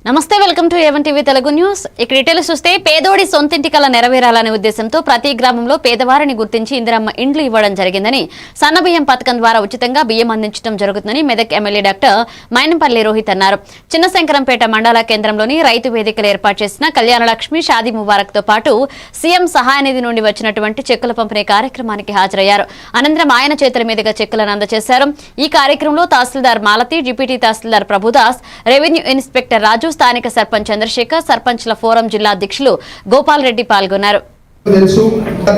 నమస్తే, welcome to A1 TV Telugu news. ఇక details చూస్తే పేదోడి సొంతింటి కల నెరవేరాలనే ఉద్దేశంతో ప్రతి గ్రామంలో పేదవారిని గుర్తించి ఇందిరమ్మ ఇండ్లు ఇవ్వడం జరిగిందని, సన్నబియ్యం పథకం ద్వారా ఉచితంగా బియ్యం అందించడం జరుగుతుందని మెదక్ ఎమ్మెల్యే డాక్టర్ మైనంపల్లి రోహిత్ అన్నారు. చిన్నశంకరంపేట మండల కేంద్రంలోని రైతు వేదికలు ఏర్పాటు చేసిన కళ్యాణలక్ష్మి షాదీ ముబారక్ తో పాటు సీఎం సహాయ నిధి నుండి వచ్చినటువంటి చెక్కుల పంపిణీ కార్యక్రమానికి హాజరయ్యారు. అనంతరం ఆయన చేతుల మీదుగా చెక్కులను అందజేశారు. ఈ కార్యక్రమంలో తహసీల్దార్ మాలతి, డిప్యూటీ తహసీల్దార్ ప్రభుదాస్, రెవెన్యూ ఇన్స్పెక్టర్ రాజు, స్థానిక సర్పంచ్ చంద్రశేఖర్, సర్పంచ్ల ఫోరం జిల్లా అధ్యక్షులు గోపాల్ రెడ్డి పాల్గొన్నారు. తెలుసు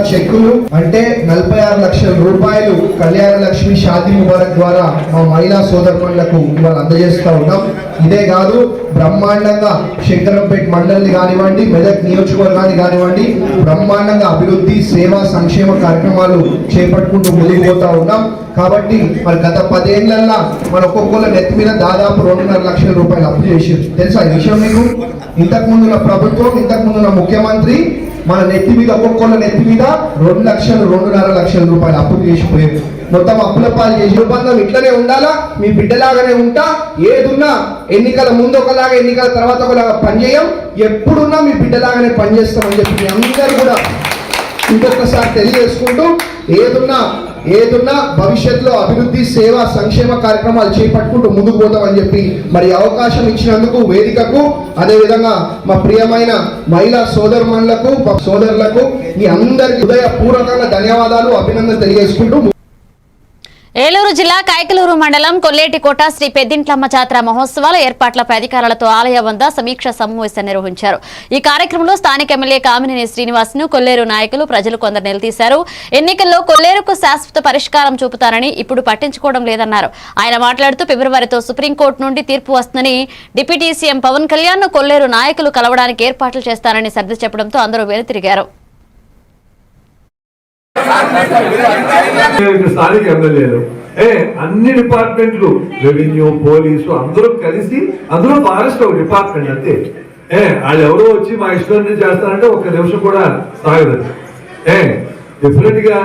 చెక్కులు అంటే 46 లక్షల రూపాయలు కళ్యాణ లక్ష్మి షాదీ ముబారక్ ద్వారా మా మహిళా సోదరులకు ఇవాళ అందజేస్తూ ఉన్నాం. ఇదే కాదు, బ్రహ్మాండంగా శంకరంపేట మండలిని కానివ్వండి, మెదక్ నియోజకవర్గాన్ని కానివ్వండి, బ్రహ్మాండంగా అభివృద్ధి, సేవా, సంక్షేమ కార్యక్రమాలు చేపట్టుకుంటూ ముందుకు పోతా ఉన్నాం. కాబట్టి మరి గత 10 ఏళ్లలో మన ఒక్కొక్కళ్ళ నెత్తి మీద దాదాపు 2.5 లక్షల రూపాయలు అప్పు చేసారు. తెలుసా ఈ విషయం మీకు? ఇంతకుముందున్న ప్రభుత్వం, ఇంతకుముందున్న ముఖ్యమంత్రి మన నెత్తి మీద, ఒక్కొక్కళ్ళ నెత్తి మీద 2 లక్షలు, 2.5 లక్షల రూపాయలు అప్పు చేసిపోయారు. మొత్తం అప్పుల పాలు చేసి ఒప్పందం ఇట్లనే ఉండాలా, మీ బిడ్డలాగానే ఉంటా, ఏదున్నా ఎన్నికల ముందు ఒకలాగా, ఎన్నికల తర్వాత ఒకలాగా పనిచేయం, ఎప్పుడున్నా మీ బిడ్డలాగానే పనిచేస్తామని చెప్పి అందరూ కూడా ఇంకొకసారి తెలియజేసుకుంటూ, ఏదున్నా భవిష్యత్తులో అభివృద్ధి, సేవా, సంక్షేమ కార్యక్రమాలు చేపట్టుకుంటూ ముందుకు పోతామని చెప్పి మరి అవకాశం ఇచ్చినందుకు వేదికకు, అదేవిధంగా మా ప్రియమైన మహిళా సోదరులకు మీ అందరికీ హృదయపూర్వకంగా ధన్యవాదాలు, అభినందన తెలియజేసుకుంటూ ఏలూరు జిల్లా కైకలూరు మండలం కొల్లేటికోట శ్రీ పెద్దింట్లమ్మ జాతర మహోత్సవాల ఏర్పాట్లపై అధికారులతో ఆలయ వద్ద సమీక్ష సమావేశం నిర్వహించారు. ఈ కార్యక్రమంలో స్థానిక ఎమ్మెల్యే కామినేని శ్రీనివాస్ను కొల్లేరు నాయకులు, ప్రజలు కొందరు నిలదీశారు. ఎన్నికల్లో కొల్లేరుకు శాశ్వత పరిష్కారం చూపుతారని ఇప్పుడు పట్టించుకోవడం లేదన్నారు. ఆయన మాట్లాడుతూ ఫిబ్రవరితో సుప్రీంకోర్టు నుండి తీర్పు వస్తుందని, డిప్యూటీ సీఎం పవన్ కళ్యాణ్ ను కొల్లేరు నాయకులు కలవడానికి ఏర్పాట్లు చేస్తారని సర్ది చెప్పడంతో అందరూ వెనుతిరిగారు. స్థానిక ఎమ్మెల్యేలు, అన్ని డిపార్ట్మెంట్లు, రెవెన్యూ, పోలీసు అందరూ కలిసి, అందులో ఫారెస్ట్ ఒక డిపార్ట్మెంట్ అంతే. వాళ్ళు ఎవరో వచ్చి మా ఇష్టం చేస్తారంటే ఒక్క నిమిషం కూడా సాగదు. డెఫినెట్ గా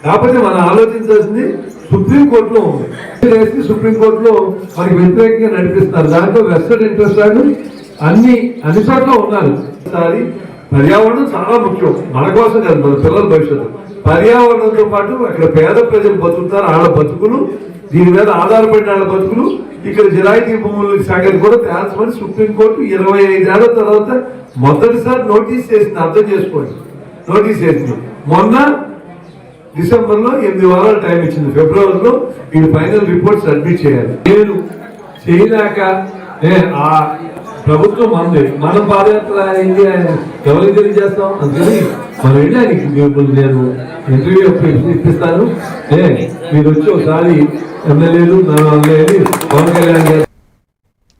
కాకపోతే మనం ఆలోచించాల్సింది సుప్రీంకోర్టులో ఉంది. సుప్రీంకోర్టులో మనకి వ్యతిరేకంగా నడిపిస్తున్నారు. దాంట్లో వెస్టర్న్ ఇంట్రెస్ట్ అన్ని చోట్ల ఉన్నారు. పర్యావరణం చాలా ముఖ్యం, మన కోసం కాదు, మన పిల్లల భవిష్యత్తు. పర్యావరణంతో పాటు అక్కడ పేద ప్రజలు బతుకుతారు, వాళ్ళ బతుకులు, దీని మీద ఆధారపడిన వాళ్ళ బతుకులు, ఇక్కడ జిరాయితీ భూముల శాఖను కూడా తేల్చమని సుప్రీంకోర్టు 25 ఏళ్ల తర్వాత మొదటిసారి నోటీస్ చేసింది. అర్థం చేసుకోండి, నోటీస్ చేసింది. మొన్న డిసెంబర్లో 8 వారాలు టైం ఇచ్చింది. ఫిబ్రవరిలో వీళ్ళు ఫైనల్ రిపోర్ట్ సబ్మిట్ చేయాలి. నేను చేయలేక ఆ ప్రభుత్వం మనది, మనం పాదయాత్ర అయింది, ఎవరికి తెలియజేస్తాం అందుకని మనం వెళ్ళానికి నేను ఇంటర్వ్యూ ఇప్పిస్తాను, మీరు వచ్చి ఒకసారి ఎమ్మెల్యేలు పవన్ కళ్యాణ్ గారు.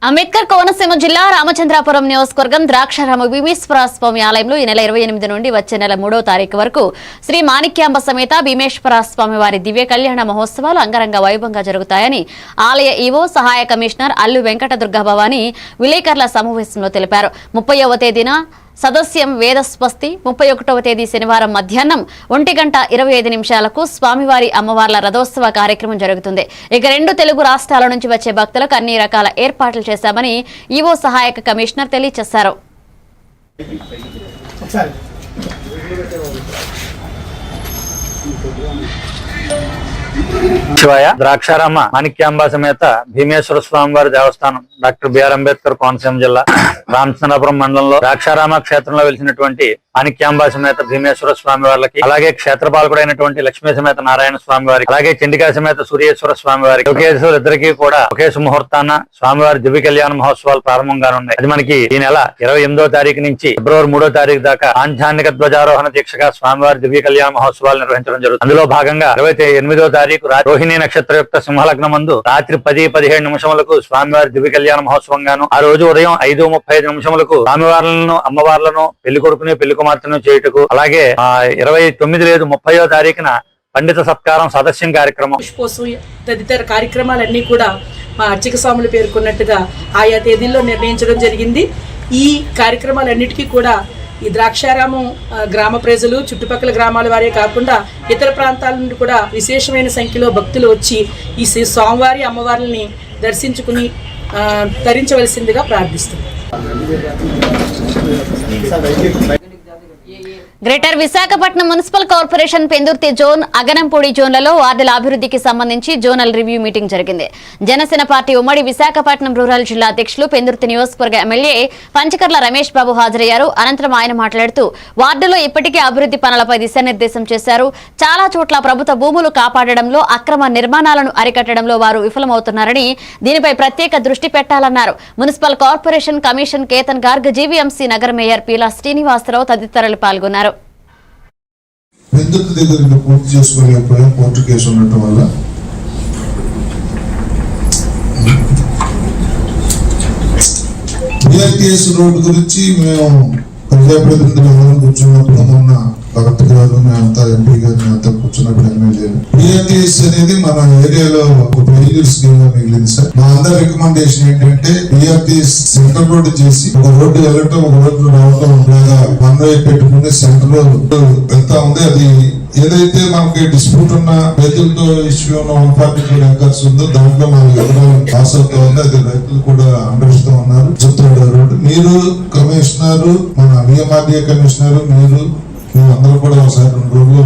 అంబేద్కర్ కోనసీమ జిల్లా రామచంద్రాపురం నియోజకవర్గం ద్రాక్షారామ భీమేశ్వర స్వామి ఆలయంలో ఈ నెల 28 నుండి వచ్చే నెల 3వ తారీఖు వరకు శ్రీ మాణిక్యాంబ సమేత భీమేశ్వర స్వామి వారి దివ్య కళ్యాణ మహోత్సవాలు అంగరంగ వైభవంగా జరుగుతాయని ఆలయ ఈవో సహాయ కమిషనర్ అల్లు వెంకట దుర్గాభవాని విలేకరుల సమావేశంలో తెలిపారు. 30వ తేదీన సదస్యం వేదస్వస్తి, 31వ తేదీ శనివారం మధ్యాహ్నం 1:25 స్వామివారి అమ్మవార్ల రథోత్సవ కార్యక్రమం జరుగుతుంది. ఇక 2 తెలుగు రాష్ట్రాల నుంచి వచ్చే భక్తులకు అన్ని రకాల ఏర్పాట్లు చేశామని ఈవో సహాయక కమిషనర్ తెలియజేశారు. శివాయ ద్రాక్షారామ మాణిక్యాంబ సమేత భీమేశ్వర స్వామి వారి దేవస్థానం డాక్టర్ బిఆర్ అంబేద్కర్ కోనసీమ జిల్లా రామచంద్రాపురం మండలంలో ద్రాక్షారామ క్షేత్రంలో వెలిసినటువంటి మాణిక్యాంబ సమేత భీమేశ్వర స్వామి వారికి, అలాగే క్షేత్రపాలకుడైనటువంటి లక్ష్మీ సమేత నారాయణ స్వామి వారికి, అలాగే చండికా సమేత సూర్యేశ్వర స్వామి వారికి, ఒకేశ్వరులిద్దరికీ కూడా ఒకే సుముహూర్తాన స్వామివారి దివ్య కళ్యాణ మహోత్సవాలు ప్రారంభంగానున్నాయి. అది మనకి ఈ నెల 28వ తారీఖు నుంచి ఫిబ్రవరి 3వ తారీఖు దాకా ఆధ్యాత్మిక ధ్వజారోహణ దీక్షగా స్వామివారి దివ్య కళ్యాణ మహోత్సవాలు నిర్వహించడం జరుగుతుంది. అందులో భాగంగా 28వ తారీఖు రోహిణి నక్షత్రయుక్త సింహలగ్నమందు రాత్రి 10:17 స్వామివారి దివ్య కళ్యాణ మహోత్సవం గాను, ఆ రోజు ఉదయం 5:35 స్వామివార్లను, అమ్మవార్లను, పెళ్లి కొడుకుని, పెళ్లి కుమార్తెను చేయుటకు, అలాగే 29 లేదు 30వ తారీఖున పండిత సత్కారం సదస్యం కార్యక్రమం, తదితర కార్యక్రమాలన్నీ కూడా మా అర్చక స్వాములు పేర్కొన్నట్టుగా ఆయా తేదీల్లో నిర్ణయించడం జరిగింది. ఈ కార్యక్రమాలన్నిటికీ కూడా ఈ ద్రాక్షారామం గ్రామ ప్రజలు, చుట్టుపక్కల గ్రామాల వారే కాకుండా ఇతర ప్రాంతాల నుండి కూడా విశేషమైన సంఖ్యలో భక్తులు వచ్చి ఈ స్వామివారి అమ్మవారిని దర్శించుకుని ధరించవలసిందిగా ప్రార్థిస్తున్నాం. Greater Visakhapatnam municipal corporation Pendurthi zone, Aganampudi జోన్లలో వార్డుల అభివృద్ధికి సంబంధించి జోనల్ రివ్యూ మీటింగ్ జరిగింది. జనసేన పార్టీ ఉమ్మడి విశాఖపట్నం రూరల్ జిల్లా అధ్యక్షులు, పెందుర్తి నియోజకవర్గ ఎమ్మెల్యే పంచకర్ల రమేష్ బాబు హాజరయ్యారు. అనంతరం ఆయన మాట్లాడుతూ వార్డులో ఇప్పటికే అభివృద్ధి పనులపై దిశానిర్దేశం చేశారు. చాలా చోట్ల ప్రభుత్వ భూములు కాపాడడంలో, అక్రమ నిర్మాణాలను అరికట్టడంలో వారు విఫలమవుతున్నారని, దీనిపై ప్రత్యేక దృష్టి పెట్టాలన్నారు. Municipal corporation commission Ketan Garg, GVMC నగర మేయర్ పీలా శ్రీనివాసరావు తదితరులు పాల్గొన్నారు. పెందుర్తి దగ్గర ఇంకా పూర్తి చేసుకోలేకపోయాం, కోర్టు కేసు ఉండటం వల్ల. బిఆర్టీఎస్ రోడ్డు గురించి మేము ప్రజాప్రతినిధులందరం కూర్చున్నప్పుడు, మొన్న భగత్ గారు మేమంతా ఎంపీ గారిని అంతా కూర్చున్నప్పుడు ఎమ్మెల్యే, బిఆర్టీఎస్ అనేది మన ఏరియాలో ఒక ఫెయిల్యూర్ స్కీమ్ గా మిగిలింది సార్. మా అందరి రికమెండేషన్ ఏంటంటే బిఆర్టీఎస్ సెంటర్ రోడ్డు చేసి ఒక రోడ్డు వెళ్ళటం, ఒక రోడ్డు రావటం లాగా వన్ వే పెట్టుకుని సెంటర్ రోడ్డు వెళ్తా ఉంది. అది ఏదైతే మనకి డిస్ప్యూట్ ఉన్న రైతులతో ఇష్యూ ఉన్న 144 ఎకర్స్ ఉందో దాంట్లో 4 ఎకరాలు పాస్ అవుతా ఉంది. అది రైతులు కూడా అండరిస్తూ ఉన్నారు. చిత్తూరు రోడ్డు మీరు కమిషనర్, మన విఎంఆర్డీఏ కమిషనర్, మేమందరూ కూడా ఒకసారి 2 రోజులు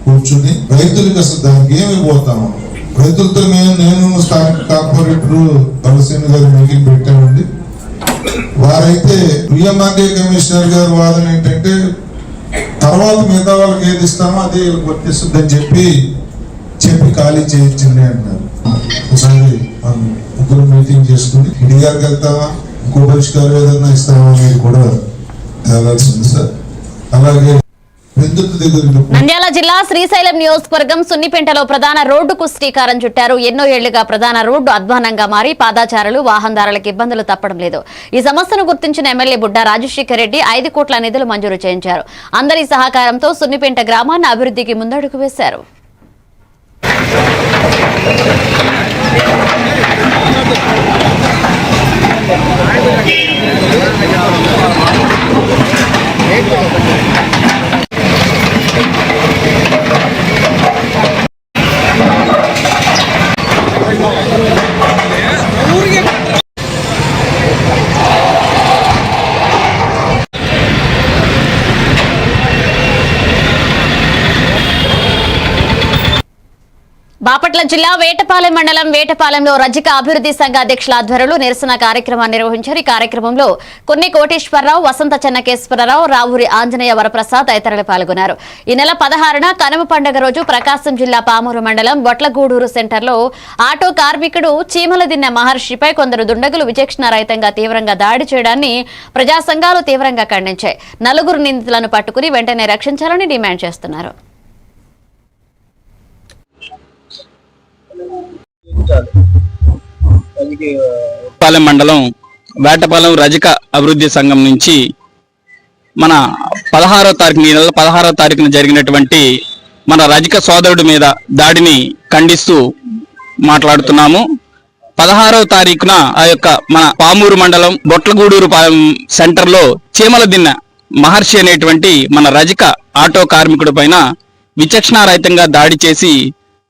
కూర్చుని రైతులకి అసలు దానికి ఏమి పోతాము, రైతులతో నేను స్థానిక కార్పొరేటర్ తలసేని గారి మీటింగ్ పెట్టామండి. వారైతే విఎంఆర్డీఏ కమిషనర్ గారి వాదన ఏంటంటే తర్వాత మిగతా వాళ్ళకి ఏది ఇస్తామో అది వర్తిస్తుందని చెప్పి ఖాళీ చేయించండి అంటున్నారు. ఒకసారి ముగ్గురు మీటింగ్ చేసుకుని డిఆర్కి వెళ్తామా, ఇంకో పరిష్కారం ఏదన్నా ఇస్తామా అనేది కూడా తేలాల్సింది సార్. అలాగే నంద్యాల జిల్లా శ్రీశైలం నియోజకవర్గం సున్నిపెంటలో ప్రధాన రోడ్డుకు శ్రీకారం చుట్టారు. ఎన్నో ఏళ్లుగా ప్రధాన రోడ్డు అధ్వానంగా మారి పాదాచారులు, వాహనదారులకు ఇబ్బందులు తప్పడం లేదు. ఈ సమస్యను గుర్తించిన ఎమ్మెల్యే బుడ్డా రాజశేఖర్ రెడ్డి 5 కోట్ల నిధులు మంజూరు చేయించారు. అందరి సహకారంతో సున్నిపెంట గ్రామాన్ని అభివృద్ధికి ముందడుగు వేశారు. బాపట్ల జిల్లా వేటపాలెం మండలం వేటపాలెంలో రజిక అభివృద్ధి సంఘ అధ్యక్షుల ఆధ్వర్యంలో నిరసన కార్యక్రమాన్ని నిర్వహించారు. ఈ కార్యక్రమంలో కొన్ని కోటేశ్వరరావు, వసంత చెన్నకేశ్వరరావు, రావూరి ఆంజనేయ వరప్రసాద్ తదితరులు పాల్గొన్నారు. ఈ నెల 16న కనుమ పండుగ రోజు ప్రకాశం జిల్లా పామూరు మండలం బొట్లగూడూరు సెంటర్లో ఆటో కార్మికుడు చీమలదిన్న మహర్షిపై కొందరు దుండగులు విచక్షణారహితంగా తీవ్రంగా దాడి చేయడాన్ని ప్రజా సంఘాలు తీవ్రంగా ఖండించాయి. 4 నిందితులను పట్టుకుని వెంటనే రక్షించాలని డిమాండ్ చేస్తున్నారు. వేటపాలెం మండలం వేటపాలెం రజక అభివృద్ధి సంఘం నుంచి మన 16వ తారీఖు, ఈ నెల 16వ తారీఖున జరిగినటువంటి మన రజక సోదరుడి మీద దాడిని ఖండిస్తూ మాట్లాడుతున్నాము. 16వ తారీఖున ఆ యొక్క మన పామూరు మండలం బొట్లగూడూరు సెంటర్ లో చీమలదిన్న మహర్షి అనేటువంటి మన రజక ఆటో కార్మికుడి పైన విచక్షణారహితంగా దాడి చేసి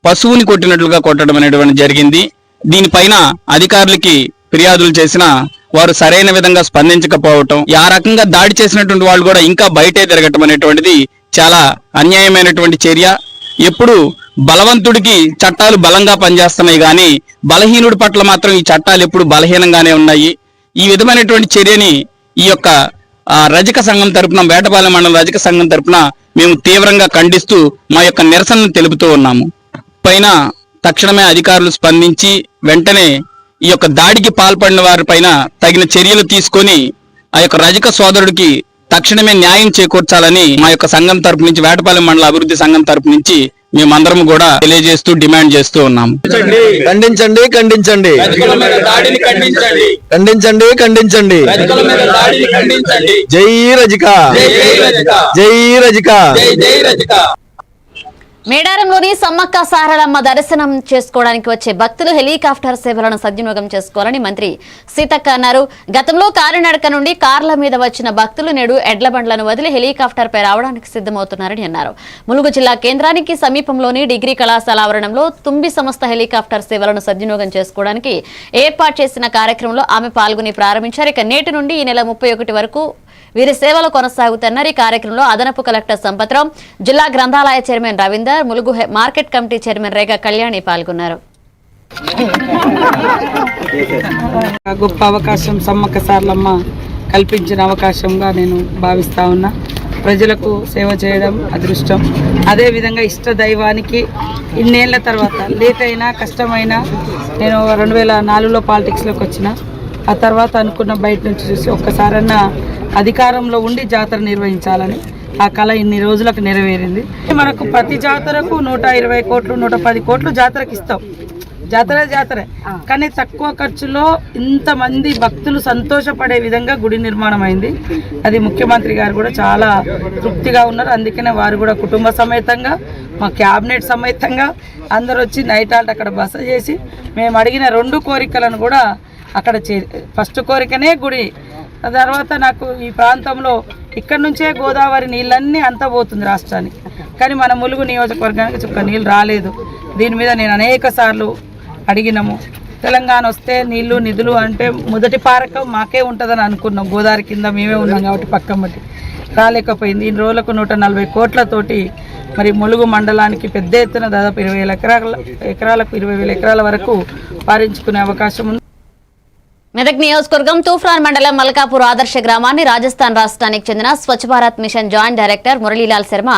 పశువుని కొట్టినట్లుగా కొట్టడం అనేటువంటి జరిగింది. దీనిపైన అధికారులకి ఫిర్యాదులు చేసినా వారు సరైన విధంగా స్పందించకపోవటం, ఆ రకంగా దాడి చేసినటువంటి వాళ్ళు కూడా ఇంకా బయటే తిరగటం అనేటువంటిది చాలా అన్యాయమైనటువంటి చర్య. ఎప్పుడు బలవంతుడికి చట్టాలు బలంగా పనిచేస్తున్నాయి కానీ బలహీనుడి పట్ల మాత్రం ఈ చట్టాలు ఎప్పుడు బలహీనంగానే ఉన్నాయి. ఈ విధమైనటువంటి చర్యని ఈ యొక్క రజక సంఘం తరపున, వేటపాలెం మండలం రజక సంఘం తరపున మేము తీవ్రంగా ఖండిస్తూ మా యొక్క నిరసనను తెలుపుతూ ఉన్నాము. పైన తక్షణమే అధికారులు స్పందించి వెంటనే ఈ యొక్క దాడికి పాల్పడిన వారి పైన తగిన చర్యలు తీసుకొని ఆ యొక్క రజక సోదరుడికి తక్షణమే న్యాయం చేకూర్చాలని మా యొక్క సంఘం తరపు నుంచి, వేటపాలెం మండల అభివృద్ధి సంఘం తరపు నుంచి మేమందరం కూడా తెలియజేస్తూ డిమాండ్ చేస్తూ ఉన్నాము. ఖండించండి, ఖండించండి, ఖండించండి, ఖండించండి. జై రజిక, జై రజిక. మేడారంలోని సమ్మక్క సారలమ్మ దర్శనం చేసుకోవడానికి వచ్చే భక్తులు హెలికాప్టర్ సేవలను సద్వినియోగం చేసుకోవాలని మంత్రి సీతక్క అన్నారు. గతంలో కాలినడక నుండి కార్ల మీద వచ్చిన భక్తులు నేడు ఎడ్ల బండ్లను వదిలి హెలికాప్టర్ పై రావడానికి సిద్ధమవుతున్నారని అన్నారు. ములుగు జిల్లా కేంద్రానికి సమీపంలోని డిగ్రీ కళాశాల ఆవరణంలో తుంబి సంస్థ హెలికాప్టర్ సేవలను సద్వినియోగం చేసుకోవడానికి ఏర్పాటు చేసిన కార్యక్రమంలో ఆమె పాల్గొని ప్రారంభించారు. ఇక నేటి నుండి ఈ నెల 31 వరకు వీరి సేవలు కొనసాగుతున్నారు. ఈ కార్యక్రమంలో అదనపు కలెక్టర్ సంపత్రావు, జిల్లా గ్రంథాలయ chairman Ravinder, Mulugu market committee chairman Rekha Kalyani పాల్గొన్నారు. గొప్ప అవకాశం సమ్మక్క సారలమ్మ కల్పించిన అవకాశంగా నేను భావిస్తా ఉన్నా. ప్రజలకు సేవ చేయడం అదృష్టం. అదేవిధంగా ఇష్ట దైవానికి ఇన్నేళ్ల తర్వాత లేట్ అయినా కష్టమైనా నేను 2004లో పాలిటిక్స్లోకి వచ్చిన. ఆ తర్వాత అనుకున్న బయట నుంచి చూసి ఒక్కసారన్నా అధికారంలో ఉండి జాతర నిర్వహించాలని ఆ కళ ఇన్ని రోజులకు నెరవేరింది. మనకు ప్రతి జాతరకు 120 కోట్లు 110 కోట్లు జాతరకి ఇస్తాం. జాతరే కానీ తక్కువ ఖర్చులో ఇంతమంది భక్తులు సంతోషపడే విధంగా గుడి నిర్మాణం అయింది. అది ముఖ్యమంత్రి గారు కూడా చాలా తృప్తిగా ఉన్నారు. అందుకనే వారు కూడా కుటుంబ సమేతంగా మా క్యాబినెట్ సమేతంగా అందరు వచ్చి నైట్ ఆల్ట్ అక్కడ బస చేసి మేము అడిగిన 2 కోరికలను కూడా అక్కడ ఫస్ట్ కోరికనే గుడి. తర్వాత నాకు ఈ ప్రాంతంలో ఇక్కడ నుంచే గోదావరి నీళ్ళన్నీ అంతా పోతుంది రాష్ట్రానికి. కానీ మన ములుగు నియోజకవర్గానికి చుక్క నీళ్ళు రాలేదు. దీని మీద నేను అనేక సార్లు అడిగినాము. తెలంగాణ వస్తే నీళ్లు నిధులు అంటే మొదటి పారకం మాకే ఉంటుందని అనుకున్నాం. గోదావరి కింద మేమే ఉన్నాం కాబట్టి పక్కన బట్టి రాలేకపోయింది. ఇన్ని రోజులకు 140 కోట్లతోటి మరి ములుగు మండలానికి పెద్ద ఎత్తున దాదాపు 20,000 ఎకరాలకు 20,000 ఎకరాల వరకు పారించుకునే అవకాశం ఉంది. మెదక్ నియోజకవర్గం తూఫ్రాన్ మండలం మల్కాపూర్ ఆదర్శ గ్రామాన్ని రాజస్థాన్ రాష్ట్రానికి చెందిన Swachh Bharat mission joint director Muralilal Sharma,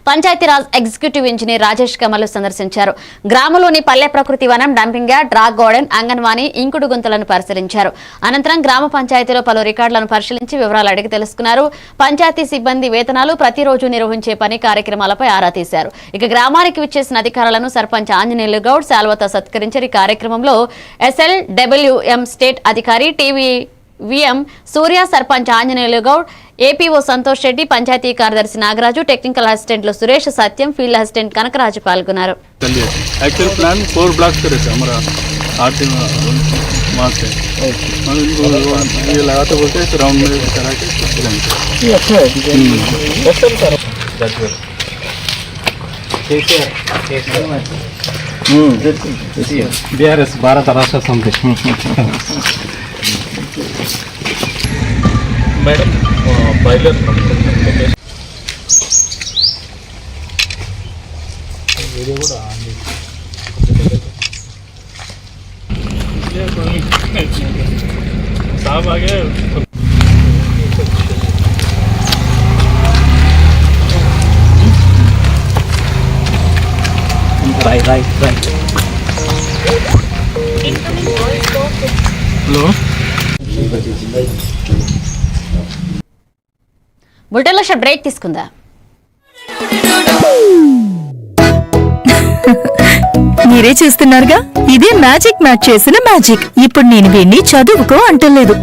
Panchayatiraj executive engineer Rajesh Kamal సందర్శించారు. గ్రామంలోని పల్లె ప్రకృతి వనం, dumping yard, rock garden, anganwadi, ఇంకుడు గుంతలను పరిశీలించారు. అనంతరం గ్రామ పంచాయతీలో పలు రికార్డులను పరిశీలించి వివరాలు అడిగి తెలుసుకున్నారు. పంచాయతీ సిబ్బంది వేతనాలు, ప్రతిరోజు నిర్వహించే పని కార్యక్రమాలపై ఆరా తీశారు. ఇక గ్రామానికి విచ్చేసిన అధికారులను సర్పంచ్ ఆంజనేయులు గౌడ్ శాల్వతో సత్కరించారు. ఈ కార్యక్రమంలో SLWM స్టేట్ అధికారి TVM సూర్య, సర్పంచ్ ఆంజనేయులు గౌడ్, APO సంతోష్ రెడ్డి, పంచాయతీ కార్యదర్శి నాగరాజు, టెక్నికల్ అసిస్టెంట్లు సురేష్, సత్యం, ఫీల్డ్ అసిస్టెంట్ కనకరాజు పాల్గొన్నారు. एक्चुअल प्लान 4 ब्लॉक्स करे थे हमारा आरटी वहाँ से ये लगाते बोलते हैं राउंड में करा के BRS भारत राष्ट्र समिति मैडम बायलर वीडियो కూడా साहब आगे राइट हेलो బుల్టెన్లో బ్రేక్ తీసుకుందా. మీరే చూస్తున్నారుగా, ఇదే మ్యాజిక్ మ్యాట్ చేసిన మ్యాజిక్. ఇప్పుడు నేను వీడిని చదువుకో అంటలేదు.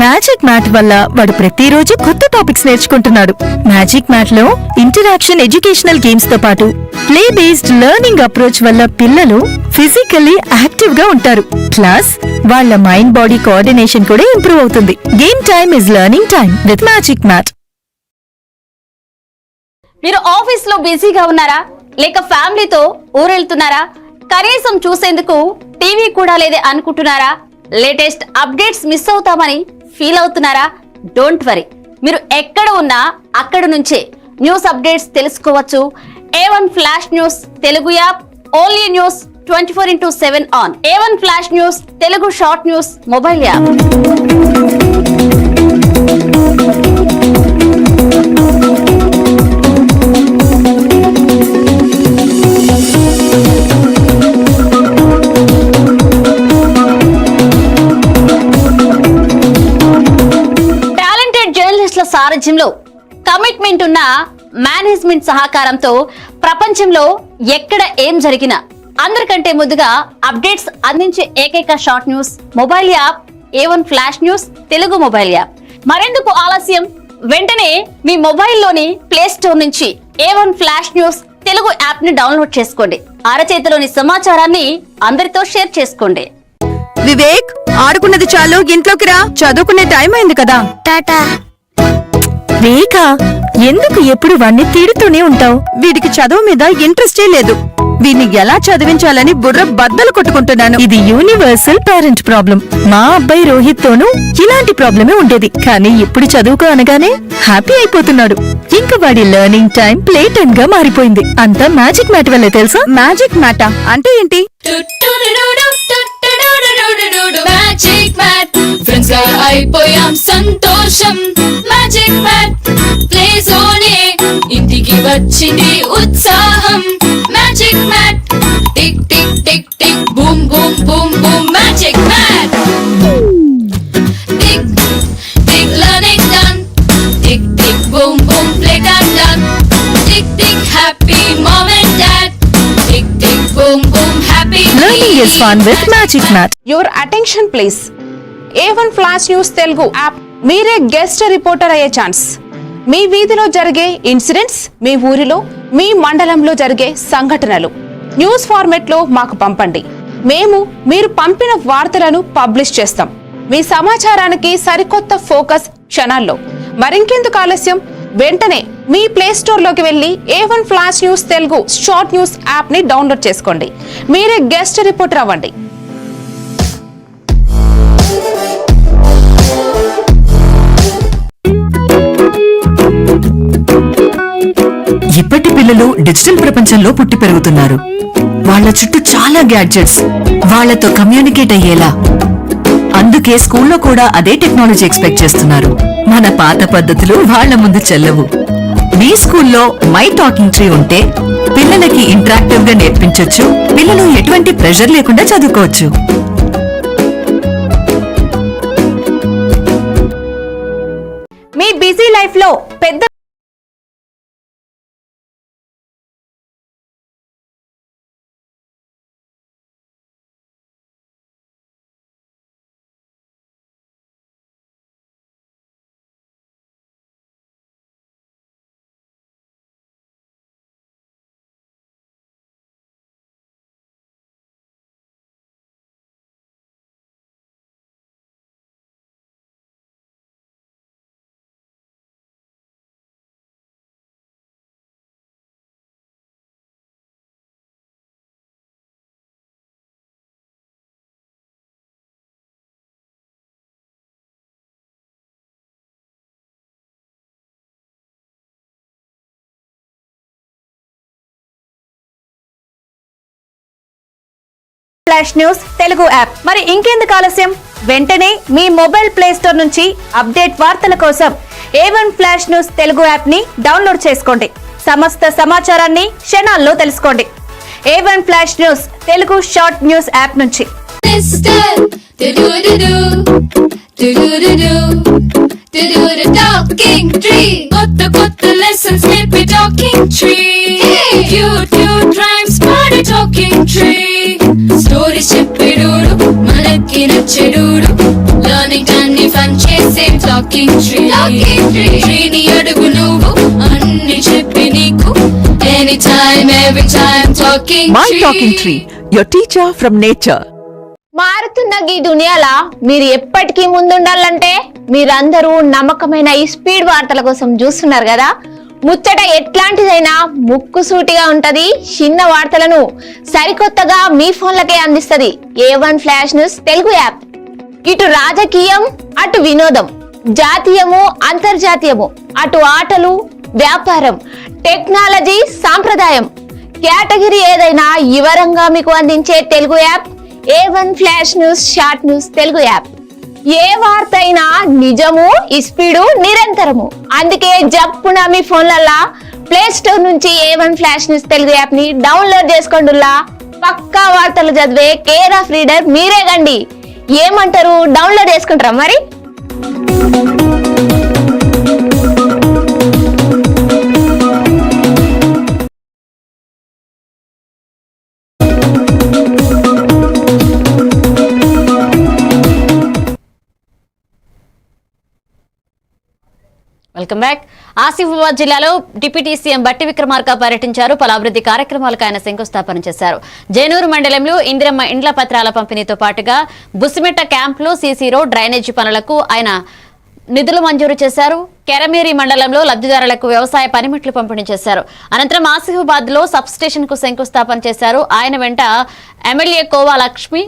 మ్యాజిక్ మ్యాట్ వల్ల వాడు ప్రతిరోజు కొత్త టాపిక్స్ నేర్చుకుంటున్నాడు. మ్యాజిక్ మ్యాట్ లో ఇంటరాక్షన్, ఎడ్యుకేషనల్ గేమ్స్ తో పాటు ప్లే బేస్డ్ లెర్నింగ్ అప్రోచ్ వల్ల పిల్లలు ఫిజికల్లీ యాక్టివ్ గా ఉంటారు. ప్లస్ వాళ్ళ మైండ్ బాడీ కోఆర్డినేషన్ కూడా ఇంప్రూవ్ అవుతుంది. Game time is learning time with Magic Mat. మీరు ఆఫీస్ లో బిజీగా ఉన్నారా, లేక ఫ్యామిలీతో ఊరెళ్తున్నారా, కనీసం చూసేందుకు టీవీ కూడా లేదే అనుకుంటున్నారా, లేటెస్ట్ అప్డేట్స్ మిస్ అవుతామని ఫీల్ అవుతున్నారా? డోంట్ వరీ, మీరు ఎక్కడ ఉన్నా అక్కడ నుంచే న్యూస్ అప్డేట్స్ తెలుసుకోవచ్చు. A1 flash news Telugu app, only news 24/7 on. A1 flash news Telugu short news mobile app. సారథ్యంలో కమిట్మెంట్ ఉన్న మేనేజ్మెంట్ సహకారంతో ప్రపంచంలో ఎక్కడ ఏం జరిగినా అందరికంటే ముందుగా అప్డేట్స్ అందించే ఏకైక short news mobile app A1 flash news Telugu mobile app. మరెందుకు ఆలస్యం, వెంటనే మీ మొబైల్లోని ప్లే స్టోర్ నుంచి A1 flash news Telugu app ని డౌన్లోడ్ చేసుకోండి. అరచేతిలోని సమాచారాన్ని అందరితో షేర్ చేసుకోండి. వివేక్, ఆడుకున్నది చాలు, ఇంట్లోకి రా, చదువుకునే టైం అయింది కదా. టాటా. వేకా, ఎందుకు ఎప్పుడు వాణ్ణి తిడుతూనే ఉంటావు? వీడికి చదువు మీద ఇంట్రెస్టే లేదు. వీడిని ఎలా చదివించాలని బుర్ర బద్దలు కొట్టుకుంటున్నాను. ఇది యూనివర్సల్ పేరెంట్ ప్రాబ్లం. మా అబ్బాయి రోహిత్ తోనూ ఇలాంటి ప్రాబ్లమే ఉండేది, కానీ ఇప్పుడు చదువుకో అనగానే హ్యాపీ అయిపోతున్నాడు. ఇంకా వాడి లెర్నింగ్ టైం ప్లే టైం గా మారిపోయింది. అంతా మ్యాజిక్ మ్యాట్ వల్లే తెలుసా? మ్యాజిక్ మ్యాటా అంటే ఏంటి? మ్యాజిక్ మ్యాట్ ఫ్రెండ్స్ గా అయిపోయాం సంతోషం. మ్యాజిక్ మ్యాట్ ప్లే జోనే ఇంటికి వచ్చింది ఉత్సాహం. Magic Mat tick tick tick tick boom boom boom boom. Magic Mat tick tick learning done. Tick tick boom boom play time done. Tick tick happy mom and dad. Tick tick boom boom happy Learning is fun with Magic Mat. Your attention please. A1 flash news Telugu app. మీరే guest reporter అయ్యే chance. మీ వీధిలో జరిగే incidents, మీ ఊరిలో, మీ మండలంలో జరిగే సంఘటనలు news format లో మాకు పంపండి. మేము మీరు పంపిన వార్తలను పబ్లిష్ చేస్తాం. మీ సమాచారానికి సరికొత్త ఫోకస్ క్షణాల్లో. మరింకెందుకు ఆలస్యం? వెంటనే మీ ప్లే స్టోర్ లోకి వెళ్లి A1 flash news Telugu short news app ని డౌన్లోడ్ చేసుకోండి. మీరే గెస్ట్ రిపోర్టర్ అవ్వండి. ఇప్పటి పిల్లలు డిజిటల్ ప్రపంచంలో పుట్టి పెరుగుతున్నారు. వాళ్ళ చుట్టూ చాలా గ్యాడ్జెట్స్, వాళ్లతో కమ్యూనికేట్ అయ్యేలా. అందుకే స్కూల్లో కూడా అదే టెక్నాలజీ ఎక్స్పెక్ట్ చేస్తున్నారు. మన పాత పద్ధతులు వాళ్ల ముందు చెల్లవు. మీ స్కూల్లో మై టాకింగ్ ట్రీ ఉంటే పిల్లలకి ఇంటరాక్టివ్ గా నేర్పించొచ్చు. పిల్లలు ఎటువంటి ప్రెషర్ లేకుండా చదువుకోవచ్చు. మీ బిజీ లైఫ్ లో పెద్ద ఫ్లాష్ న్యూస్ తెలుగు యాప్. మరి ఇంకెందుకు ఆలస్యం? వెంటనే మీ మొబైల్ ప్లే స్టోర్ నుంచి అప్డేట్ వార్తల కోసం A1 flash news Telugu app ని డౌన్లోడ్ చేసుకోండి. సమస్త సమాచారాన్ని క్షణాల్లో తెలుసుకోండి. A1 flash news Telugu short news app నుంచి. టాకింగ్ ట్రీ కొత్త కొత్త లెసన్స్ నేర్పే talking tree. Cute cute rhymes పాడే టాకింగ్ ట్రీ. స్టోరీస్ చెప్పేడూడు మనకి నచ్చేడూడు. లర్నింగ్ అన్ని ఫన్ చేసే టాకింగ్ ట్రీ. ట్రీని అడుగు నువ్వు అన్ని చెప్పి నీకు. Any time every time talking my talking tree, your teacher from nature. మారుతున్న ఈ దునియాలా మీరు ఎప్పటికీ ముందుండాలంటే మీరందరూ నమ్మకమైన ఈ స్పీడ్ వార్తల కోసం చూస్తున్నారు కదా. ముచ్చట ఎట్లాంటిదైనా ముక్కుసూటిగా ఉంటది. చిన్న వార్తలను సరికొత్తగా మీ ఫోన్లకే అందిస్తది A1 flash news Telugu app. ఇటు రాజకీయం, అటు వినోదం, జాతీయము, అంతర్జాతీయము, అటు ఆటలు, వ్యాపారం, టెక్నాలజీ, సాంప్రదాయం, కేటగిరీ ఏదైనా వివరంగా మీకు అందించే Telugu app A1 flash news short news Telugu app. ఏ వార్త అయినా నిజము, స్పీడు, నిరంతరము. అందుకే జప్పున మీ ఫోన్లల్లా ప్లే స్టోర్ నుంచి A1 flash news Telugu app ని డౌన్లోడ్ చేసుకోండిలా. పక్కా వార్తలు చదివే కేర్ ఆఫ్ రీడర్ మీరే గండి. ఏమంటారు, డౌన్లోడ్ చేసుకుంటారా మరి? Welcome back. ఆసిఫాబాద్ జిల్లాలో డిప్యూటీ సీఎం బట్టి విక్రమార్క పర్యటించారు. పలు అభివృద్ధి కార్యక్రమాలకు ఆయన శంకుస్థాపన చేశారు. జేనూరు మండలంలో ఇందిరమ్మ ఇండ్ల పత్రాల పంపిణీతో పాటుగా బుసిమెట్ట క్యాంపులో సీసీ రోడ్, డ్రైనేజీ పనులకు ఆయన నిధులు మంజూరు చేశారు. కెరమేరి మండలంలో లబ్ధిదారులకు వ్యవసాయ పనిముట్లు పంపిణీ చేశారు. అనంతరం ఆసిఫాబాద్ లో సబ్ స్టేషన్ కు శంకుస్థాపన చేశారు. ఆయన వెంట ఎమ్మెల్యే కోవా లక్ష్మి,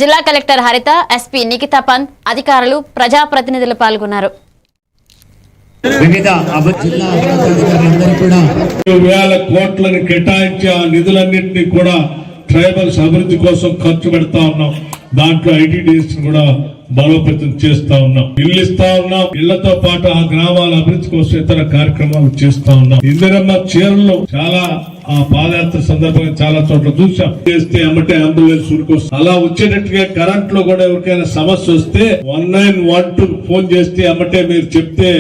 జిల్లా కలెక్టర్ హరిత, ఎస్పీ నిఖితా పంత్, అధికారులు, ప్రజాప్రతినిధులు పాల్గొన్నారు. వివిధ జిల్లా అధికారులందరూ కూడా వేల కోట్లను కేటాయించి ఆ నిధులన్నింటినీ కూడా ట్రైబల్స్ అభివృద్ధి కోసం ఖర్చు పెడతా ఉన్నాం. దాంట్లో ఐటీడీఎస్ కూడా బలోపేతం చేస్తా ఉన్నాం. ఇల్లు ఇస్తా ఉన్నాం. ఇళ్లతో పాటు ఆ గ్రామాల అభివృద్ధి కోసం ఇతర కార్యక్రమాలు చేస్తా ఉన్నాం. ఇందిరమ్మ చీరలు చాలా ఆ పాదయాత్ర సందర్భంగా చాలా చోట్ల చూసాం. చేస్తే అమ్మటే అంబులెన్స్ ఉరికొస్తుంది. అలా వచ్చేటట్టుగా కరెంట్ లో కూడా ఎవరికైనా సమస్య వస్తే 1912 ఫోన్ చేస్తే అమ్మటే మీరు చెప్తే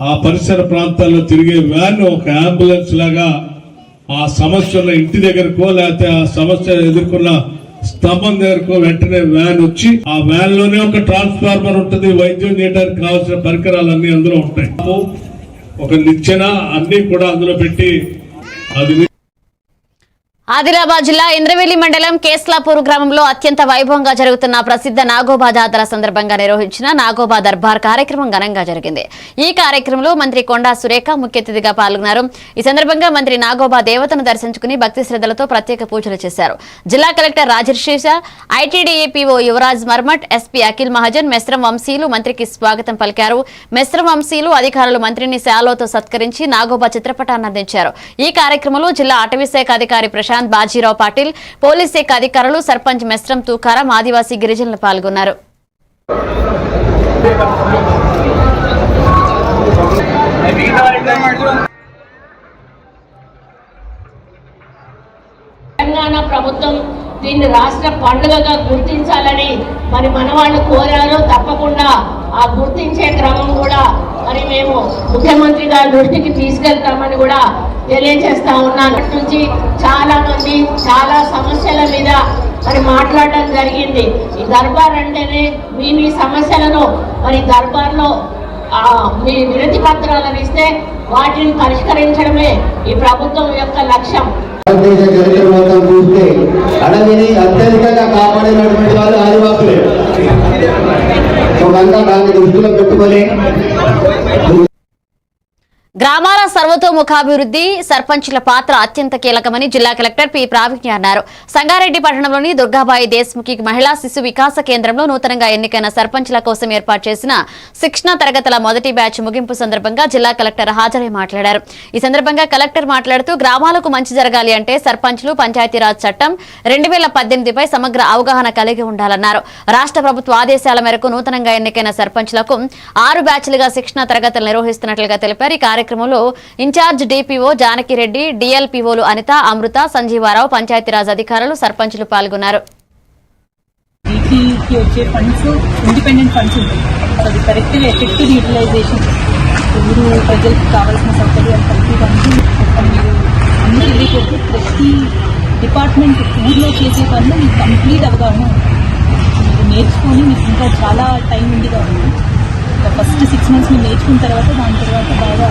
ఆ పరిసర ప్రాంతాల్లో తిరిగే వ్యాన్ ఒక అంబులెన్స్ లాగా ఆ సమస్యల ఇంటి దగ్గరకో లేకపోతే ఆ సమస్య ఎదుర్కొన్న స్తంభం దగ్గరకో వెంటనే వ్యాన్ వచ్చి ఆ వ్యాన్ లోనే ఒక ట్రాన్స్ఫార్మర్ ఉంటుంది. వైద్యం చేయడానికి కావాల్సిన పరికరాలు అన్ని అందులో ఉంటాయి. ఒక నిచ్చెన అన్ని కూడా అందులో పెట్టి అది. ఆదిలాబాద్ జిల్లా ఇంద్రవెల్లి మండలం కేస్లాపూర్ గ్రామంలో అత్యంత వైభవంగా జరుగుతున్న ప్రసిద్ధ నాగోబా జాతర సందర్భంగా నిర్వహించిన నాగోబా దర్బార్ కార్యక్రమం ఘనంగా జరిగింది. ఈ కార్యక్రమంలో మంత్రి కొండా సురేఖ ముఖ్య అతిథిగా పాల్గొన్నారు. ఈ సందర్భంగా మంత్రి నాగోబా దేవతను దర్శించుకుని భక్తి శ్రద్ధలతో ప్రత్యేక పూజలు చేశారు. జిల్లా collector Rajarshi Shah, ITDA PO Yuvaraj Marmat, SP Akhil Mahajan, Mesram వంశీలు మంత్రికి స్వాగతం పలికారు. మెస్రం వంశీలు అధికారులు మంత్రిని శాలువాతో సత్కరించి నాగోబా చిత్రపటాన్ని అందించారు. ఈ కార్యక్రమంలో జిల్లా అటవీ శాఖ అధికారి ప్రశాంత్, బాజీరావు పాటిల్, పోలీస్ శాఖ అధికారులు, సర్పంచ్ మెస్రం తూకారం, ఆదివాసీ గిరిజనులు పాల్గొన్నారు. తెలంగాణ ప్రభుత్వం దీన్ని రాష్ట్ర పండుగగా గుర్తించాలని మరి మనవాళ్ళు కోరారు. తప్పకుండా ఆ గుర్తించే క్రమం కూడా మరి మేము ముఖ్యమంత్రి గారి దృష్టికి తీసుకెళ్తామని కూడా తెలియజేస్తా ఉన్నాను. నుంచి చాలా మంది చాలా సమస్యల మీద మరి మాట్లాడడం జరిగింది. ఈ దర్బార్ అంటేనే మీ సమస్యలను మరి దర్బార్లో మీ వినతి పత్రాలను ఇస్తే వాటిని పరిష్కరించడమే ఈ ప్రభుత్వం యొక్క లక్ష్యం. భారతదేశ చరిత్ర మొత్తం చూస్తే అడవిని అత్యధికంగా కాపాడినటువంటి వాళ్ళు ఆదివాసులే. ఒక దాన్ని దృష్టిలో పెట్టుకొని గ్రామాల సర్వతోముఖాభివృద్ధి సర్పంచుల పాత్ర అత్యంత కీలకమని జిల్లా కలెక్టర్ పి ప్రావీణ్య అన్నారు. సంగారెడ్డి పట్టణంలోని దుర్గాబాయి దేశ్ముఖి మహిళా శిశు వికాస కేంద్రంలో నూతనంగా ఎన్నికైన సర్పంచుల కోసం ఏర్పాటు చేసిన శిక్షణ తరగతుల మొదటి బ్యాచ్ ముగింపు సందర్భంగా జిల్లా కలెక్టర్ హాజరై మాట్లాడారు. ఈ సందర్భంగా కలెక్టర్ మాట్లాడుతూ గ్రామాలకు మంచి జరగాలి అంటే సర్పంచులు పంచాయతీరాజ్ చట్టం 2018పై సమగ్ర అవగాహన కలిగి ఉండాలన్నారు. రాష్ట్ర ప్రభుత్వ ఆదేశాల మేరకు నూతనంగా ఎన్నికైన సర్పంచులకు 6 బ్యాచ్లుగా శిక్షణ తరగతులు నిర్వహిస్తున్నట్లుగా తెలిపారు. ఈ కార్యక్రమంలో ఇన్ఛార్జ్ డిపిఓ జానకిరెడ్డి, డిఎల్పిఓలు అనిత, అమృత, సంజీవారావు, పంచాయతీరాజ్ అధికారులు, సర్పంచులు పాల్గొన్నారు. వచ్చే ఫండ్స్ ఇండిపెండెంట్ ఫండ్స్ ఉంటాయి. అది కరెక్ట్గా ఎఫెక్టివ్ యూటిలైజేషన్ ఊరు ప్రజలకు కావాల్సిన సౌకర్యాలు కల్పించడానికి మీరు అందరూ ప్రతి డిపార్ట్మెంట్ ఊర్లో చేసే పనులు మీకు కంప్లీట్ అవగాహన మీరు నేర్చుకొని మీకు ఇంకా చాలా టైం ఉంది కాబట్టి ఫస్ట్ 6 months మీరు నేర్చుకున్న తర్వాత దాని తర్వాత బాగా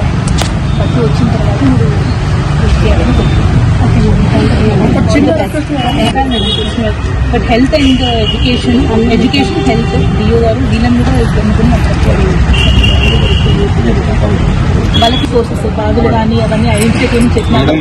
పట్టు వచ్చిన తర్వాత మీరు but health and education health DO గారు వీళ్ళని కూడా వాళ్ళకి కోర్సెస్ బాధలు కానీ అవన్నీ ఐడెంటిఫై చేయడం చెప్పినారు.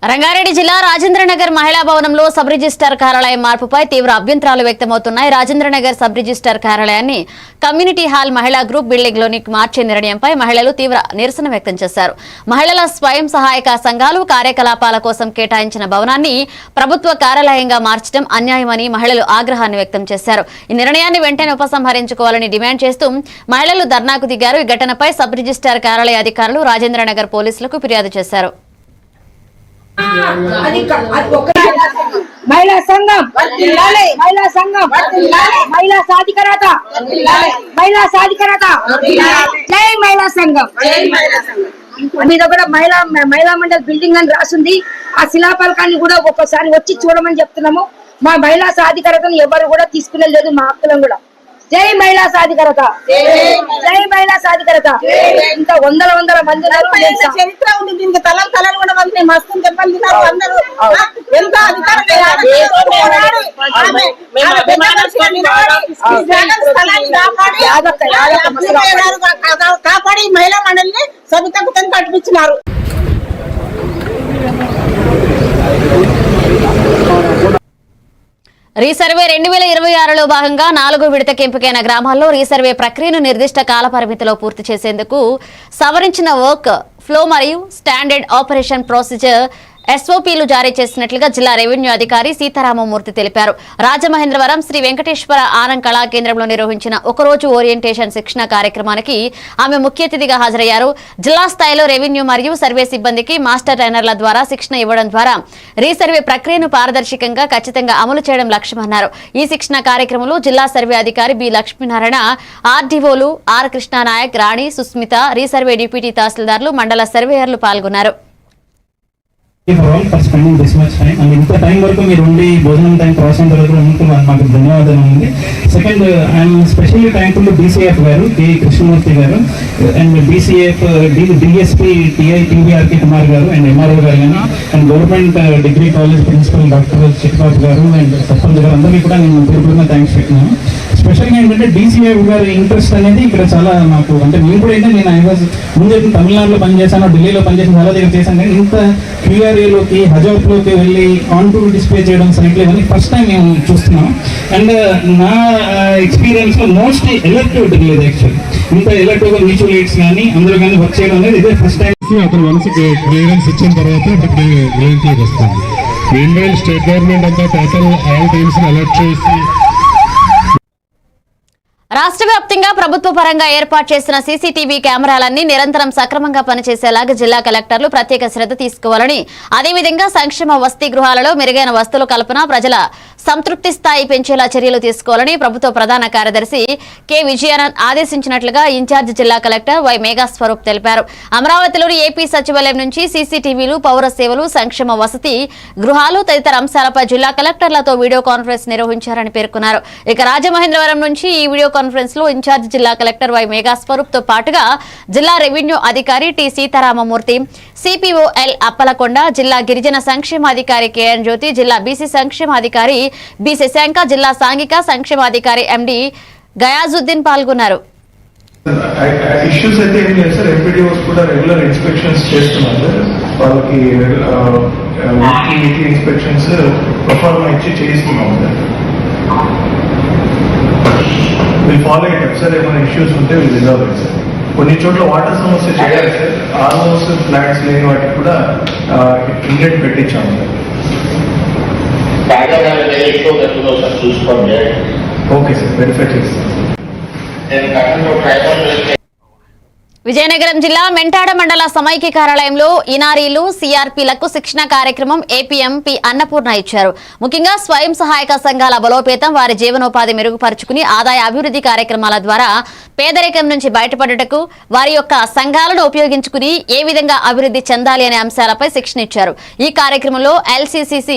రంగారెడ్డి జిల్లా రాజేంద్రనగర్ మహిళా భవనంలో సబ్ రిజిస్టార్ కార్యాలయం మార్పుపై తీవ్ర అభ్యంతరాలు వ్యక్తమవుతున్నాయి. రాజేంద్రనగర్ సబ్ రిజిస్టార్ కార్యాలయాన్ని కమ్యూనిటీ హాల్ మహిళా గ్రూప్ బిల్డింగ్ లోని మార్చే నిర్ణయంపై మహిళలు తీవ్ర నిరసన వ్యక్తం చేశారు. మహిళల స్వయం సహాయక సంఘాలు కార్యకలాపాల కోసం కేటాయించిన భవనాన్ని ప్రభుత్వ కార్యాలయంగా మార్చడం అన్యాయమని మహిళలు ఆగ్రహాన్ని వ్యక్తం చేశారు. ఈ నిర్ణయాన్ని వెంటనే ఉపసంహరించుకోవాలని డిమాండ్ చేస్తూ మహిళలు ధర్నాకు దిగారు. ఈ ఘటనపై సబ్ రిజిస్టార్ కార్యాలయ అధికారులు రాజేంద్రనగర్ పోలీసులకు ఫిర్యాదు చేశారు. మహిళా సంఘం మహిళా సంఘం మహిళా సాధికారత జై మహిళా సంఘం. మీ దగ్గర మహిళా మండలి బిల్డింగ్ అని రాసింది. ఆ శిలాఫలకాన్ని కూడా ఒక్కసారి వచ్చి చూడమని చెప్తున్నాము. మా మహిళా సాధికారతను ఎవరు కూడా తీసుకునే లేదు, మా హక్కులను కూడా. జై మహిళా సాధికారత, జై మహిళా సాధికారత. ఇంకా వందల మంది చరిత్ర ఉంది దీనికి, తలలు కూడా మంది మస్తు చెప్పండి అందరూ ఎంతో కాపాడి మహిళా మండలిని సవితకు కట్టించినారు. రీసర్వే 2026లో భాగంగా 4వ విడతకు ఎంపికైన గ్రామాల్లో రీసర్వే ప్రక్రియను నిర్దిష్ట కాలపరిమితిలో పూర్తి చేసేందుకు సవరించిన వర్క్ ఫ్లో మరియు స్టాండర్డ్ ఆపరేషన్ ప్రొసీజర్ SOPలు జారీ చేసినట్లుగా జిల్లా రెవెన్యూ అధికారి సీతారామమూర్తి తెలిపారు. రాజమహేంద్రవరం శ్రీ వెంకటేశ్వర ఆనంద్ కళా కేంద్రంలో నిర్వహించిన ఒకరోజు ఓరియంటేషన్ శిక్షణ కార్యక్రమానికి ఆమె ముఖ్య అతిథిగా హాజరయ్యారు. జిల్లా స్థాయిలో రెవెన్యూ మరియు సర్వే సిబ్బందికి మాస్టర్ ట్రైనర్ల ద్వారా శిక్షణ ఇవ్వడం ద్వారా రీసర్వే ప్రక్రియను పారదర్శకంగా ఖచ్చితంగా అమలు చేయడం లక్ష్యమన్నారు. ఈ శిక్షణ కార్యక్రమంలో జిల్లా సర్వే అధికారి బి లక్ష్మీనారాయణ, ఆర్డీఓలు R Krishnanaik, Rani, Susmitha, resurvey deputy తహసీల్దార్లు, మండల సర్వేయర్లు పాల్గొన్నారు. For spending this much time and ఇంత టైం వరకు మీరు ఉండి భోజనం టైం క్రాస్ అయిన తర్వాత మీకు మాకు ధన్యవాదాలు ఉంది. Second, I'm specially thankful to DCF garu, K Krishnamurthy garu, and DCF DSP TITVRK Kumar garu and MRO garu కానీ, and government degree college principal doctor Chitbabu garu and sarpanch గారు అందరికీ కూడా నేను పూర్వకంగా థ్యాంక్స్ పెట్టినాను. స్పెషల్గా ఏంటంటే DCF గారి ఇంట్రెస్ట్ అనేది ఇక్కడ చాలా నాకు, అంటే నేను కూడా ఏంటంటే నేను ముందు తమిళనాడులో పనిచేశాను, ఢిల్లీలో పనిచేసాను, చాలా దగ్గర చేశాను, కానీ ఇంత QRAలోకి హజార్లోకి వెళ్ళి ఆన్ టూర్ డిస్ప్లే చేయడం సైట్లో ఇవన్నీ ఫస్ట్ టైం మేము చూస్తున్నాం. అండ్ నా ఎక్స్పీరియన్స్లో మోస్ట్లీ ఎలక్టివ్ లేదు యాక్చువల్లీ, ఇంత ఎలక్టివ్గా మ్యూచువల్ ఎయిడ్స్ కానీ అందరూ కానీ వర్క్ చేయడం అనేది ఇదే ఫస్ట్ టైం. అతను వన్స్ క్లియరెన్స్ ఇచ్చిన తర్వాత గ్రీన్ క్లియర్ వస్తుంది. మెయిన్ స్టేట్ గవర్నమెంట్ అంతా టోటల్ ఆల్ టీమ్స్ అలర్ట్ చేసి రాష్ట్ర వ్యాప్తంగా ప్రభుత్వ పరంగా ఏర్పాటు చేసిన CCTV కెమెరాలన్నీ నిరంతరం సక్రమంగా పనిచేసేలాగా జిల్లా కలెక్టర్లు ప్రత్యేక శ్రద్ధ తీసుకోవాలని, అదేవిధంగా సంక్షేమ వసతి గృహాలలో మెరుగైన వసతుల కల్పన, ప్రజల సంతృప్తి స్థాయి పెంచేలా చర్యలు తీసుకోవాలని ప్రభుత్వ ప్రధాన కార్యదర్శి కె విజయానంద్ ఆదేశించినట్లుగా ఇన్ఛార్జ్ జిల్లా కలెక్టర్ వై మేఘాస్వరూప్ తెలిపారు. అమరావతిలోని ఏపీ సచివాలయం నుంచి CCTVలు, పౌర సేవలు, సంక్షేమ వసతి గృహాలు తదితర అంశాలపై జిల్లా కలెక్టర్లతో వీడియో కాన్ఫరెన్స్ నిర్వహించారని పేర్కొన్నారు. ఇక రాజమహేంద్రవరం నుంచి ఈ వీడియో కాన్ఫరెన్స్ లో ఇన్ఛార్జ్ జిల్లా కలెక్టర్ వై మేఘాస్వరూప్ తో పాటుగా జిల్లా రెవెన్యూ అధికారి T Sitarama Murthy, CPO L Appalakonda, జిల్లా గిరిజన సంక్షేమాధికారి KN జ్యోతి, జిల్లా బీసీ సంక్షేమాధికారి బి శశాంక, జిల్లా సాంఘిక సంక్షేమాధికారి MD గయాజుద్దీన్ పాల్గొన్నారు. ఇష్యూస్ అయితే ఏం లేదు సార్, ఎంపీడీఓస్ కూడా రెగ్యులర్ ఇన్స్పెక్షన్స్ చేస్తున్నారు. వాళ్ళకి వీక్లీ ఇన్స్పెక్షన్స్ ప్రొఫార్మా ఇచ్చి చేయిస్తున్నాం సార్. వీళ్ళు ఫాలో అయ్యాం సార్, ఏమైనా ఇష్యూస్ ఉంటే వీళ్ళు రిజాల్వ్ అయ్యారు సార్. కొన్ని చోట్ల వాటర్ సమస్య చేయాలి సార్, ఆల్మోస్ట్ ఫ్లాట్స్ లేని వాటికి కూడా ఇన్లెట్ పెట్టించాము సార్. ఓకే సార్, వెరిఫై చేస్తాం. విజయనగరం జిల్లా మెంటాడ మండల సమైక్య కార్యాలయంలో ఇనారీలు, CRPలకు శిక్షణ కార్యక్రమం APMP అన్నపూర్ణ ఇచ్చారు. ముఖ్యంగా స్వయం సహాయక సంఘాల బలోపేతం, వారి జీవనోపాధి మెరుగుపరుచుకుని ఆదాయ అభివృద్ధి కార్యక్రమాల ద్వారా పేదరికం నుంచి బయటపడటకు, వారి యొక్క సంఘాలను ఉపయోగించుకుని ఏ విధంగా అభివృద్ధి చెందాలి అనే అంశాలపై శిక్షణ ఇచ్చారు. ఈ కార్యక్రమంలో LCCC,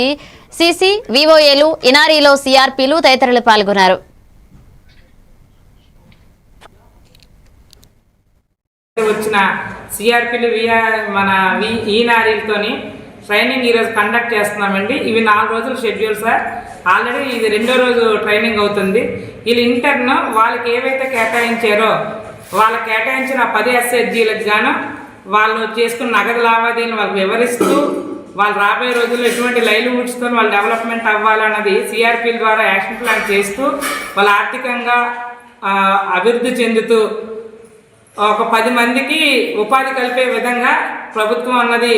VOAలు, ఇనారీలో CRPలు తదితరులు పాల్గొన్నారు. వచ్చిన CRPలు మన ఈనారీలతోని ట్రైనింగ్ ఈరోజు కండక్ట్ చేస్తున్నామండి. ఇవి 4 రోజుల షెడ్యూల్ సార్. ఆల్రెడీ ఇది 2వ రోజు ట్రైనింగ్ అవుతుంది. వీళ్ళు ఇంటర్న్ వాళ్ళకి ఏవైతే కేటాయించారో వాళ్ళకి కేటాయించిన 10 SHGలకు గాను వాళ్ళు చేసుకున్న నగదు లావాదేవీలు వాళ్ళకి వివరిస్తూ, వాళ్ళు రాబోయే రోజుల్లో ఎటువంటి లైవ్లీహుడ్స్తో వాళ్ళు డెవలప్మెంట్ అవ్వాలన్నది CRPల ద్వారా యాక్షన్ ప్లాన్ చేస్తూ వాళ్ళు ఆర్థికంగా అభివృద్ధి చెందుతూ ఒక 10 మందికి ఉపాధి కలిపే విధంగా ప్రభుత్వం అన్నది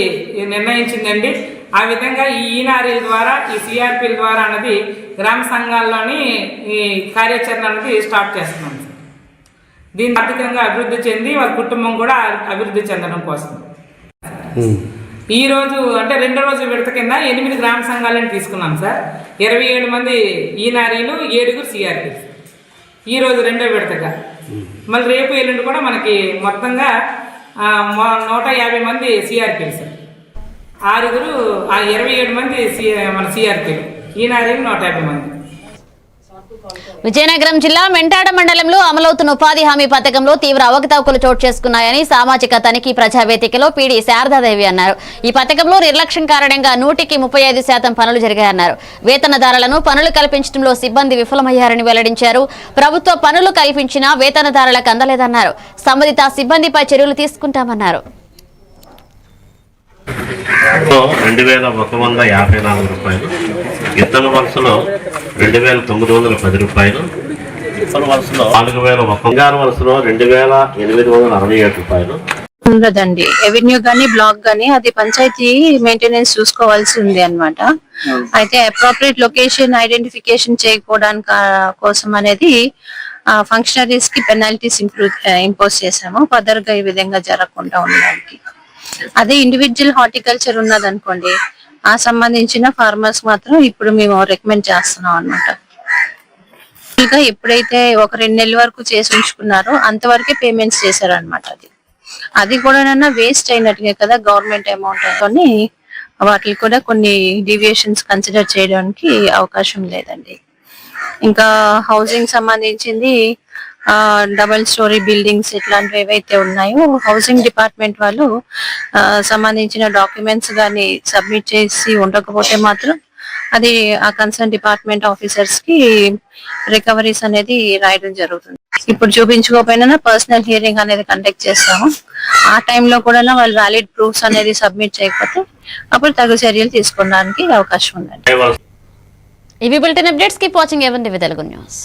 నిర్ణయించిందండి. ఆ విధంగా ఈ ఈనారీల ద్వారా, ఈ CRPల ద్వారా అన్నది గ్రామ సంఘాల్లోని ఈ కార్యాచరణ అన్నది స్టార్ట్ చేస్తున్నాం. దీన్ని ఆర్థికంగా అభివృద్ధి చెంది వాళ్ళ కుటుంబం కూడా అభివృద్ధి చెందడం కోసం ఈరోజు అంటే 2వ రోజు విడత కింద 8 గ్రామ సంఘాలను తీసుకున్నాం సార్. 27 మంది ఈనారీలు, 7 CRPలు ఈరోజు 2వ విడతగా. మళ్ళీ రేపు ఎల్లుండి కూడా మనకి మొత్తంగా 150 మంది CRPలు సార్. 27 మంది మన CRPలు. ఈ నారీలు 150 మంది. విజయనగరం జిల్లా మెంటాడ మండలంలో అమలవుతున్న ఉపాధి హామీ పథకంలో తీవ్ర అవకతవకలు చోటు చేసుకున్నాయని సామాజిక తనిఖీ ప్రజావేదికలో పీడీ శారదాదేవి అన్నారు. ఈ పథకంలో నిర్లక్ష్యం కారణంగా 135% పనులు జరిగాయన్నారు. వేతనదారులను పనులు కల్పించడంలో సిబ్బంది విఫలమయ్యారని వెల్లడించారు. ప్రభుత్వ పనులు కల్పించినా వేతనదారులకు అందలేదన్నారు. సంబంధిత సిబ్బందిపై చర్యలు తీసుకుంటామన్నారు. 2154 రూపాయలు, ఇతర వలసలో 2910 రూపాయలు, ఇతర వలసలో 4000, బంగారు వలసలో 2867 రూపాయలు. ఉండదండి. రెవెన్యూ గానీ బ్లాక్ గానీ అది పంచాయతీ మెయింటెనెన్స్ చూసుకోవాల్సి ఉంది అన్నమాట. అయితే అప్రోప్రియేట్ లొకేషన్ ఐడెంటిఫికేషన్ చేయకపోవడానికి కోసం అనేది ఫంక్షనరీస్ కి పెనాల్టీస్ ఇంపోజ్ చేసాము, ఫర్దర్ గా ఈ విధంగా జరగకుండా ఉండడానికి. అదే ఇండివిజువల్ హార్టికల్చర్ ఉన్నది అనుకోండి, ఆ సంబంధించిన ఫార్మర్స్ మాత్రం ఇప్పుడు మేము రికమెండ్ చేస్తున్నాం అన్నమాట. ఇంకా ఎప్పుడైతే ఒక 2 నెలల వరకు చేసి ఉంచుకున్నారో అంతవరకే పేమెంట్స్ చేశారనమాట. అది కూడా వేస్ట్ అయినట్టుగా కదా గవర్నమెంట్ అమౌంట్ అని, వాటికి కూడా కొన్ని డీవియేషన్స్ కన్సిడర్ చేయడానికి అవకాశం లేదండి. ఇంకా హౌసింగ్ సంబంధించింది డబుల్ స్టోరీ బిల్డింగ్స్ ఇట్లాంటివి ఏవైతే ఉన్నాయో హౌసింగ్ డిపార్ట్మెంట్ వాళ్ళు సంబంధించిన డాక్యుమెంట్స్ కానీ సబ్మిట్ చేసి ఉండకపోతే మాత్రం అది ఆ కన్సర్న్ డిపార్ట్మెంట్ ఆఫీసర్స్ కి రికవరీస్ అనేది రాయడం జరుగుతుంది. ఇప్పుడు చూపించుకోకపోయినా పర్సనల్ హియరింగ్ అనేది కండక్ట్ చేస్తాము. ఆ టైంలో కూడా వాళ్ళు వ్యాలిడ్ ప్రూఫ్స్ అనేది సబ్మిట్ చేయకపోతే అప్పుడు తగు చర్యలు తీసుకోవడానికి అవకాశం ఉందండి. ఇవి bulletin updates. Keep watching A1 TV Telugu news.